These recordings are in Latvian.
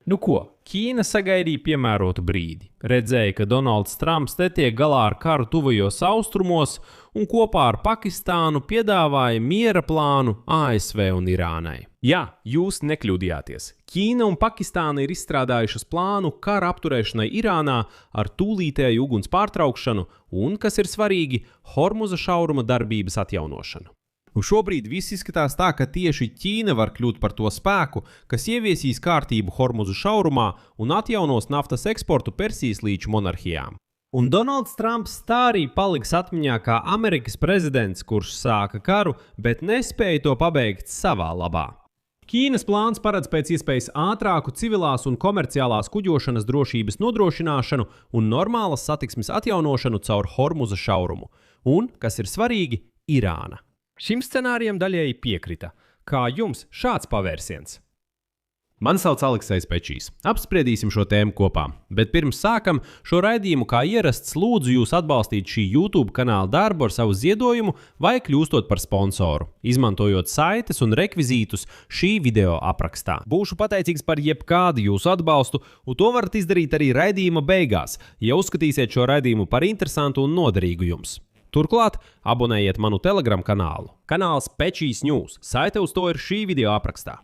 Nu ko, Ķīna sagaidīja piemērotu brīdi. Redzēja, ka Donalds Trumps netiek galā ar karu tuvajos austrumos un kopā ar Pakistānu piedāvāja miera plānu ASV un Irānai. Jā, jūs nekļūdījāties. Ķīna un Pakistāna ir izstrādājušas plānu kara apturēšanai Irānā ar tūlītēju uguns pārtraukšanu un, kas ir svarīgi, Hormuza šauruma darbības atjaunošanu. Un šobrīd viss izskatās tā, ka tieši Ķīna var kļūt par to spēku, kas ieviesīs kārtību Hormuzu šaurumā un atjaunos naftas eksportu Persijas līča monarhijām. Un Donalds Trumps tā arī paliks atmiņā kā Amerikas prezidents, kurš sāka karu, bet nespēja to pabeigt savā labā. Ķīnas plāns paredz pēc iespējas ātrāku civilās un komerciālās kuģošanas drošības nodrošināšanu un normālas satiksmes atjaunošanu caur Hormuza šaurumu. Un, kas ir svarīgi, Irāna. Šim scenārijam daļēji piekrita. Kā jums šāds pavērsiens? Mani sauc Aleksejs Pečijs. Apspriedīsim šo tēmu kopā. Bet pirms sākam šo raidījumu, kā ierasts, lūdzu jūs atbalstīt šī YouTube kanāla darbu ar savu ziedojumu vai kļūstot par sponsoru, izmantojot saites un rekvizītus šī video aprakstā. Būšu pateicīgs par jebkādu jūsu atbalstu, un to varat izdarīt arī raidījuma beigās, ja uzskatīsiet šo raidījumu par interesantu un noderīgu jums. Turklāt abonējiet manu Telegram kanālu. Kanāls Pečijs News. Saite uz to ir šī video aprakstā.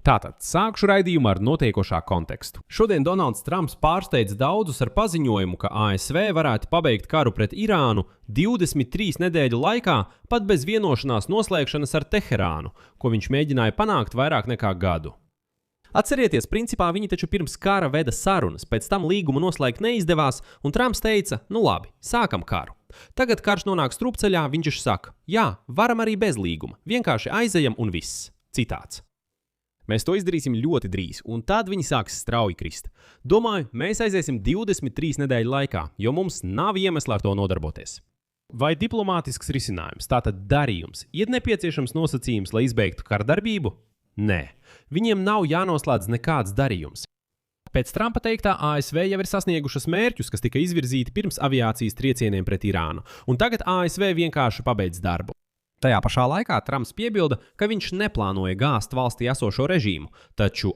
Tātad, sākšu raidījumu ar notiekošā kontekstu. Šodien Donalds Trumps pārsteidz daudzus ar paziņojumu, ka ASV varētu pabeigt karu pret Irānu 23 nedēļu laikā, pat bez vienošanās noslēgšanas ar Teherānu, ko viņš mēģināja panākt vairāk nekā gadu. Atcerieties, principā viņi taču pirms kara veda sarunas, pēc tam līgumu noslēgt neizdevās, un Trumps teica, nu labi, sākam karu. Tagad karš nonāk strupceļā, viņš saka, jā, varam arī bez līguma, vienkārši aizejam un viss. Citāts. Mēs to izdarīsim ļoti drīz, un tad viņi sāks strauji krist. Domāju, mēs aiziesim 23 nedēļu laikā, jo mums nav iemesla ar to nodarboties. Vai diplomātisks risinājums, tātad darījums, ir nepieciešams nosacījums, lai izbeigtu kardarbību? Nē, viņiem nav jānoslēdz nekāds darījums. Pēc Trumpa teiktā ASV jau ir sasniegušas mērķus, kas tika izvirzīti pirms aviācijas triecieniem pret Irānu, un tagad ASV vienkārši pabeidz darbu. Tajā pašā laikā Trumps piebilda, ka viņš neplānoja gāzt valstī esošo režīmu, taču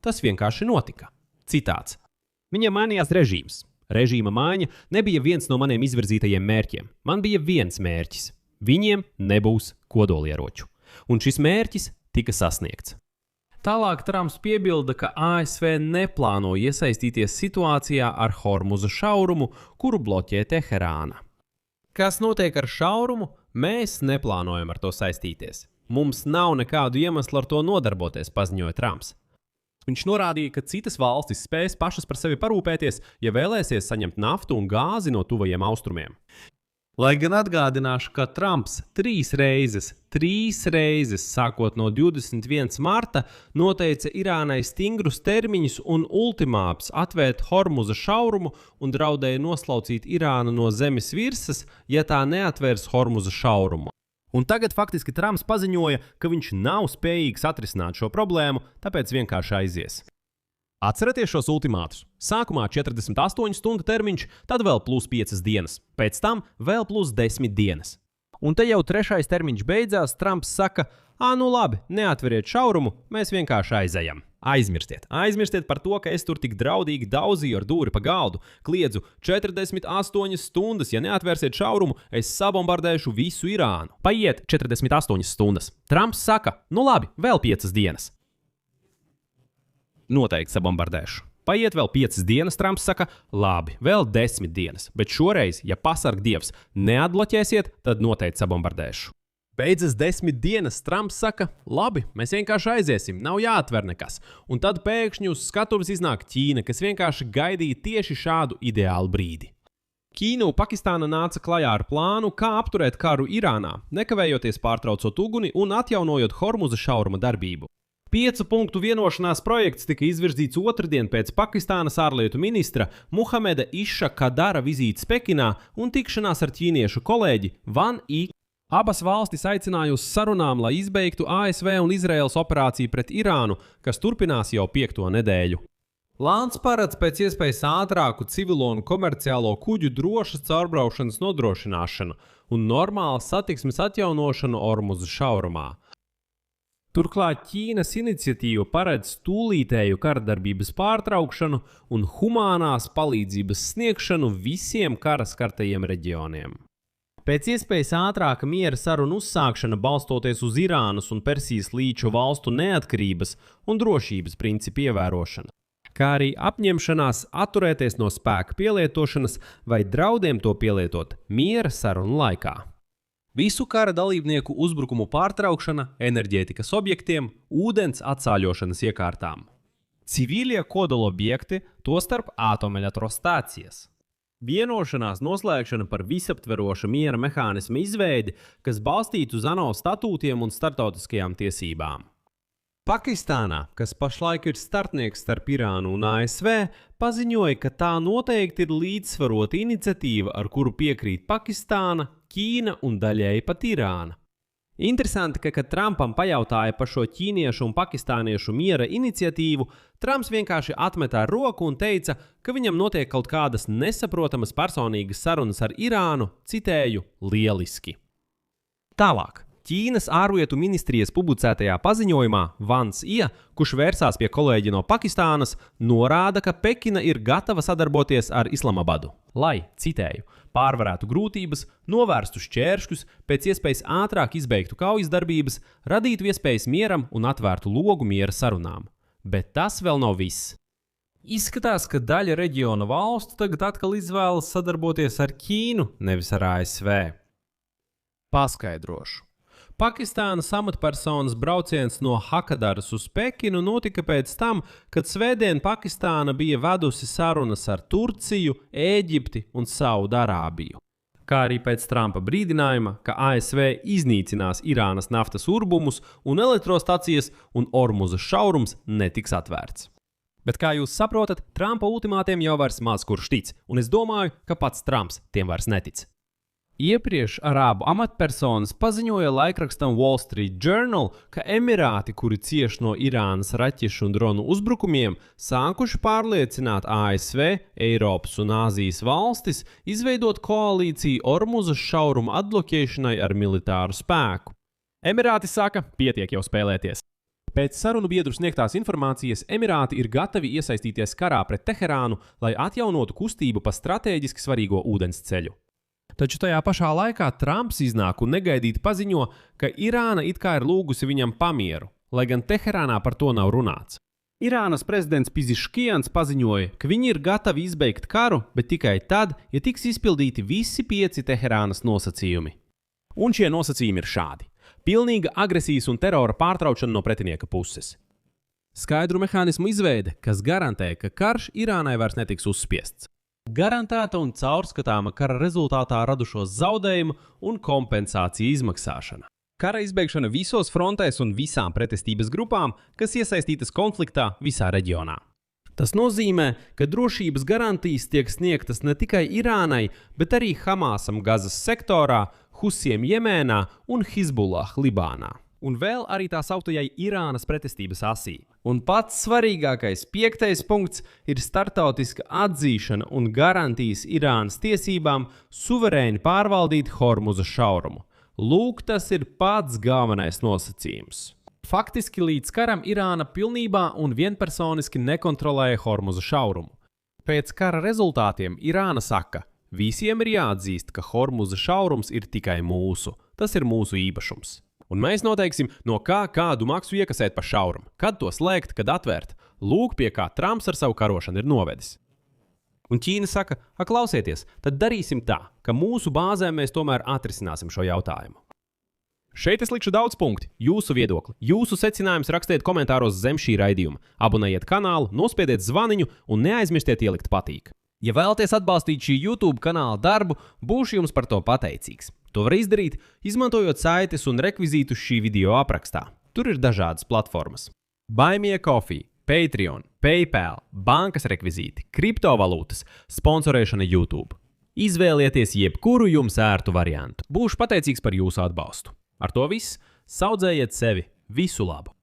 tas vienkārši notika. Citāts. Viņam mainījās režīms. Režīma maiņa nebija viens no maniem izvirzītajiem mērķiem. Man bija viens mērķis. Viņiem nebūs kodolieroču. Un šis mērķis tika sasniegts. Tālāk Trumps piebilda, ka ASV neplāno iesaistīties situācijā ar Hormuza šaurumu, kuru bloķē Teherāna. Kas notiek ar šaurumu? Mēs neplānojam ar to saistīties. Mums nav nekādu iemeslu ar to nodarboties, paziņoja Trumps. Viņš norādīja, ka citas valstis spēs pašas par sevi parūpēties, ja vēlēsies saņemt naftu un gāzi no tuvajiem austrumiem. Lai gan atgādināšu, ka Trumps trīs reizes, sākot no 21. marta, noteica Irānai stingrus termiņus un ultimātus atvērt Hormuza šaurumu un draudēja noslaucīt Irānu no zemes virsmas, ja tā neatvērs Hormuza šaurumu. Un tagad faktiski Trumps paziņoja, ka viņš nav spējīgs atrisināt šo problēmu, tāpēc vienkārši aizies. Atcerieties šos ultimātus. Sākumā 48 stundu termiņš, tad vēl plus 5 dienas. Pēc tam vēl plus 10 dienas. Un te jau trešais termiņš beidzās, Trumps saka, nu labi, neatveriet šaurumu, mēs vienkārši aizejam. Aizmirstiet par to, ka es tur tik draudīgi daudzīju ar dūri pa galdu. Kliedzu 48 stundas, ja neatvērsiet šaurumu, es sabombardēšu visu Irānu. Paiet 48 stundas. Trumps saka, nu labi, vēl 5 dienas. Noteikti sabombardēšu. Paiet vēl 5 dienas, Trumps saka, labi, vēl 10 dienas, bet šoreiz, ja pasarg Dievs neatbloķēsiet, tad noteikti sabombardēšu. Beidzas 10 dienas, Trumps saka, labi, mēs vienkārši aiziesim, nav jāatver nekas. Un tad pēkšņi uz skatuves iznāk Ķīna, kas vienkārši gaidīja tieši šādu ideālu brīdi. Ķīna un Pakistāna nāca klajā ar plānu, kā apturēt karu Irānā, nekavējoties pārtraucot uguni un atjaunojot Hormuza šauruma darbību. 5 punktu vienošanās projekts tika izvirzīts otrdien pēc Pakistānas ārlietu ministra Muhameda Iša Kadara vizītes Pekinā un tikšanās ar ķīniešu kolēģi Van I. Abas valstis aicināja uz sarunām, lai izbeigtu ASV un Izraēlas operāciju pret Irānu, kas turpinās jau 5. nedēļu. Plāns paredz pēc iespējas ātrāku civilo un komerciālo kuģu drošas caurbraušanas nodrošināšanu un normālas satiksmes atjaunošanu Hormuza šaurumā. Turklāt Ķīnas iniciatīva paredz tūlītēju karadarbības pārtraukšanu un humānās palīdzības sniegšanu visiem kara skartajiem reģioniem. Pēc iespējas ātrāka miera sarunu uzsākšana balstoties uz Irānas un Persijas līča valstu neatkarības un drošības principu ievērošana, kā arī apņemšanās atturēties no spēka pielietošanas vai draudiem to pielietot miera sarunu laikā. Visu kara dalībnieku uzbrukumu pārtraukšana enerģētikas objektiem, ūdens atsāļošanas iekārtām. Civilie kodolobjekti, tostarp atomelektrostācijas. Vienošanās noslēgšana par visaptveroša miera mehānismu izveidi, kas balstītu uz ANO statūtiem un starptautiskajām tiesībām. Pakistānā, kas pašlaik ir starpnieks starp Irānu un ASV, paziņoja, ka tā noteikti ir līdzsvarota iniciatīva, ar kuru piekrīt Pakistāna, Ķīna un daļēji pat Irāna. Interesanti, ka, kad Trumpam pajautāja par šo ķīniešu un pakistāniešu miera iniciatīvu, Trumps vienkārši atmetā roku un teica, ka viņam notiek kaut kādas nesaprotamas personīgas sarunas ar Irānu, citēju, lieliski. Tālāk. Ķīnas ārlietu ministrijas publicētajā paziņojumā Vans Ie, kurš vērsās pie kolēģi no Pakistānas, norāda, ka Pekina ir gatava sadarboties ar Islamabadu, lai, citēju, pārvarētu grūtības, novērstu šķēršļus, pēc iespējas ātrāk izbeigtu kaujas darbības, radītu iespējas mieram un atvērtu logu miera sarunām. Bet tas vēl nav viss. Izskatās, ka daļa reģiona valstu tagad atkal izvēlas sadarboties ar Ķīnu, nevis ar ASV. Paskaidrošu. Pakistānas amatpersonas brauciens no Hakadaras uz Pekinu notika pēc tam, kad svētdien Pakistāna bija vedusi sarunas ar Turciju, Ēģipti un Saudarābiju. Kā arī pēc Trumpa brīdinājuma, ka ASV iznīcinās Irānas naftas urbumus un elektrostacijas un Ormuzas šaurums netiks atvērts. Bet kā jūs saprotat, Trumpa ultimātiem jau vairs maz kurš tic, un es domāju, ka pats Trumps tiem vairs netic. Iepriekš arābu amatpersonas paziņoja laikrakstam Wall Street Journal, ka Emirāti, kuri cieš no Irānas raķešu un dronu uzbrukumiem, sākuši pārliecināt ASV, Eiropas un Āzijas valstis izveidot koalīciju Ormuzas šauruma atbloķēšanai ar militāru spēku. Emirāti saka, pietiek jau spēlēties. Pēc sarunu biedru sniegtās informācijas Emirāti ir gatavi iesaistīties karā pret Teherānu, lai atjaunotu kustību pa stratēģiski svarīgo ūdensceļu. Taču tajā pašā laikā Trumps iznāk un negaidīti paziņo, ka Irāna it kā ir lūgusi viņam pamieru, lai gan Teherānā par to nav runāts. Irānas prezidents Piziškians paziņoja, ka viņi ir gatavi izbeigt karu, bet tikai tad, ja tiks izpildīti visi 5 Teherānas nosacījumi. Un šie nosacījumi ir šādi. Pilnīga agresijas un terora pārtraušana no pretinieka puses. Skaidru mehānismu izveide, kas garantē, ka karš Irānai vairs netiks uzspiests. Garantēta un caurskatāma kara rezultātā radušo zaudējumu un kompensāciju izmaksāšana. Kara izbeigšana visos frontēs un visām pretestības grupām, kas iesaistītas konfliktā visā reģionā. Tas nozīmē, ka drošības garantijas tiek sniegtas ne tikai Irānai, bet arī Hamāsam Gazas sektorā, Husiem Jemēnā un Hizbullah Libānā. Un vēl arī tā sauktajai Irānas pretestības asī. Un pats svarīgākais 5. punkts ir startautiska atzīšana un garantijas Irānas tiesībām suverēni pārvaldīt Hormuza šaurumu. Lūk, tas ir pats galvenais nosacījums. Faktiski līdz karam Irāna pilnībā un vienpersoniski nekontrolēja Hormuza šaurumu. Pēc kara rezultātiem Irāna saka, visiem ir jāatzīst, ka Hormuza šaurums ir tikai mūsu. Tas ir mūsu īpašums. Un mēs noteiksim, no kā kādu maksu iekasēt par šaurumu, kad to slēgt, kad atvērt. Lūk, pie kā Trumps ar savu karošanu ir novedis. Un Ķīna saka, klausieties, tad darīsim tā, ka mūsu bāzēm mēs tomēr atrisināsim šo jautājumu. Šeit es likšu daudz punktu, jūsu viedokli. Jūsu secinājums rakstiet komentāros zem šī raidījuma. Abonējiet kanālu, nospiediet zvaniņu un neaizmirstiet ielikt patīk. Ja vēlaties atbalstīt šī YouTube kanāla darbu, būšu jums par to pateicīgs. To var izdarīt, izmantojot saites un rekvizītus šī video aprakstā. Tur ir dažādas platformas. Buy Me a Coffee, Patreon, PayPal, bankas rekvizīti, kriptovalūtas, sponsorēšana YouTube. Izvēlieties jebkuru jums ērtu variantu. Būšu pateicīgs par jūsu atbalstu. Ar to viss, saudzējiet sevi, visu labu!